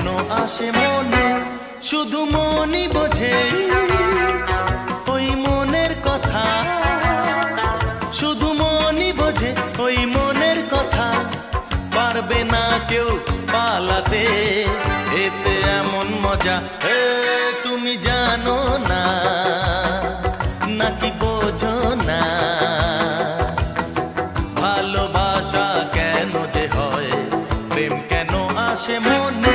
কেন আসে মনে, শুধু মনই বোঝে ওই মনের কথা, শুধু মনই বোঝে ওই মনের কথা। পারবে না কেউ পালাতে, এতে এমন মজা তুমি জানো না, নাকি বোঝো না। ভালোবাসা কেন যে হয়, প্রেম কেন আসে মনে।